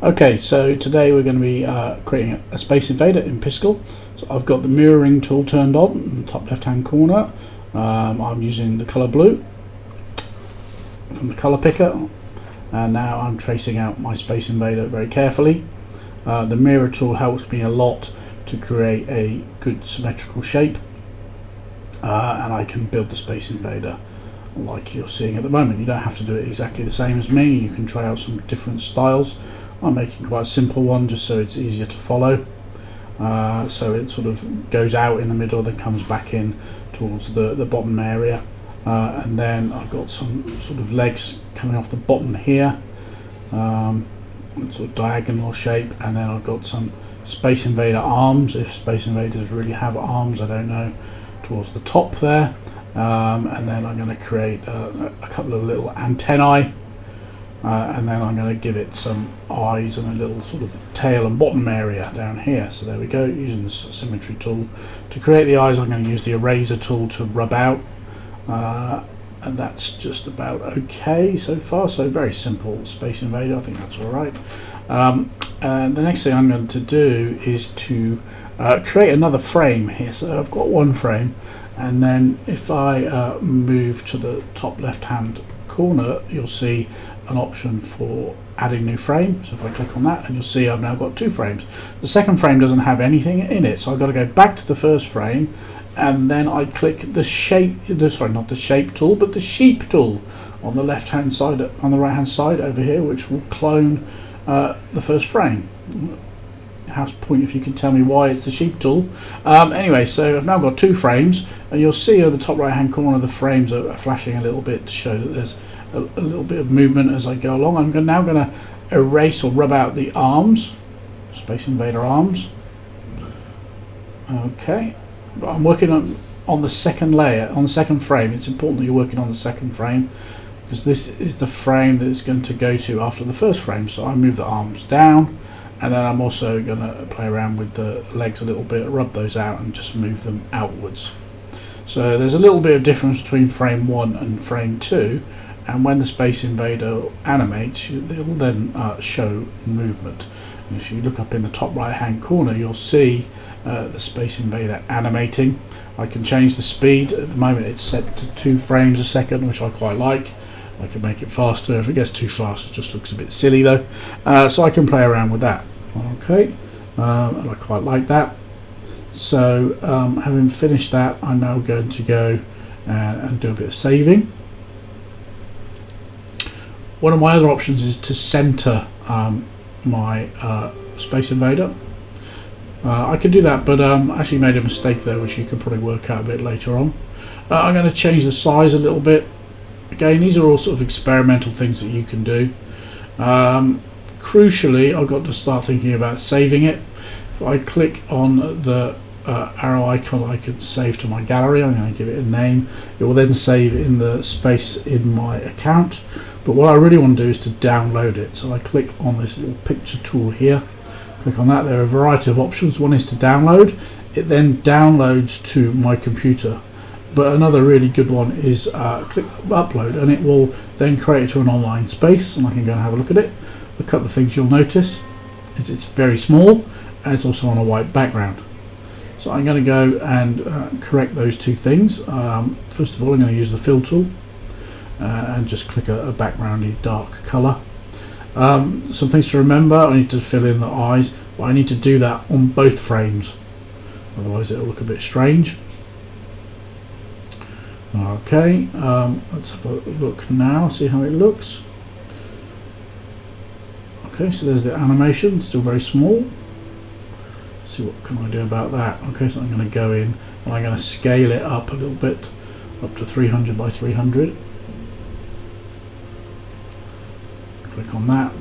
Okay, so today we're going to be creating a Space Invader in Piskel. So I've got the mirroring tool turned on in the top left hand corner. I'm using the colour blue from the colour picker, and now I'm tracing out my Space Invader very carefully. The mirror tool helps me a lot to create a good symmetrical shape, and I can build the Space Invader like you're seeing at the moment. You don't have to do it exactly the same as me. You can try out some different styles. I'm making quite a simple one just so it's easier to follow. So it sort of goes out in the middle, then comes back in towards the bottom area, and then I've got some sort of legs coming off the bottom here, sort of diagonal shape, and then I've got some Space Invader arms, if Space Invaders really have arms, I don't know, towards the top there. And then I'm going to create a couple of little antennae, and then I'm going to give it some eyes and a little sort of tail and bottom area down here. So there we go, using the symmetry tool. To create the eyes, I'm going to use the eraser tool to rub out, and that's just about okay so far. So very simple Space Invader, I think that's alright. And the next thing I'm going to do is to create another frame here. So I've got one frame, and then if I move to the top left hand corner, you'll see an option for adding new frame. So if I click on that, and you'll see I've now got two frames. The second frame doesn't have anything in it, so I've got to go back to the first frame, and then I click the shape, not the shape tool, but the sheep tool on the left hand side, on the right hand side over here, which will clone the first frame. House point if you can tell me why it's the sheep tool. Anyway, so I've now got two frames, and you'll see at the top right hand corner the frames are flashing a little bit to show that there's a little bit of movement as I go along. I'm now going to erase or rub out the arms, Space Invader arms. Okay, but I'm working on the second layer, on the second frame. It's important that you're working on the second frame, because this is the frame that it's going to go to after the first frame. So I move the arms down, and then I'm also going to play around with the legs a little bit, rub those out and just move them outwards. So there's a little bit of difference between frame 1 and frame 2, and when the Space Invader animates, it will then show movement. And if you look up in the top right hand corner, you'll see the Space Invader animating. I can change the speed. At the moment it's set to 2 frames a second, which I quite like. I can make it faster. If it gets too fast, it just looks a bit silly though. So I can play around with that. Okay, and I quite like that. So having finished that, I'm now going to go and do a bit of saving. One of my other options is to center my Space Invader. I could do that, but actually made a mistake there, which you can probably work out a bit later on. I'm going to change the size a little bit. Again, these are all sort of experimental things that you can do. Crucially, I've got to start thinking about saving it. If I click on the arrow icon, I can save to my gallery. I'm going to give it a name. It will then save in the space in my account. But what I really want to do is to download it. So I click on this little picture tool here. Click on that. There are a variety of options. One is to download. It then downloads to my computer. But another really good one is click upload, and it will then create it to an online space, and I can go and have a look at it. A couple of things you'll notice is it's very small, and it's also on a white background. So I'm going to go and correct those two things. First of all, I'm going to use the fill tool and just click a backgroundy dark colour. Some things to remember: I need to fill in the eyes, but I need to do that on both frames, otherwise it'll look a bit strange. Okay, let's have a look now, see how it looks. Okay, so there's the animation, still very small. Let's see what can I do about that. Okay, so I'm going to go in and I'm going to scale it up a little bit, up to 300 by 300. Click on that.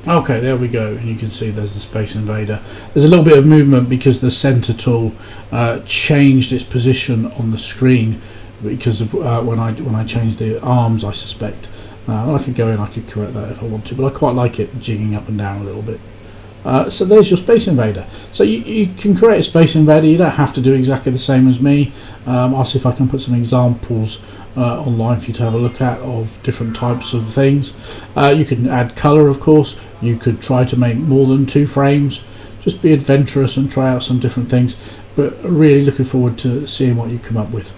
Okay, there we go, and you can see there's the Space Invader. There's a little bit of movement because the center tool changed its position on the screen because of when I changed the arms, I suspect. I could go in, I could correct that if I want to, but I quite like it jigging up and down a little bit. So there's your Space Invader. So you can create a Space Invader. You don't have to do exactly the same as me. I'll see if I can put some examples online for you to have a look at of different types of things. You can add colour, of course. You could try to make more than 2 frames. Just be adventurous and try out some different things, but really looking forward to seeing what you come up with.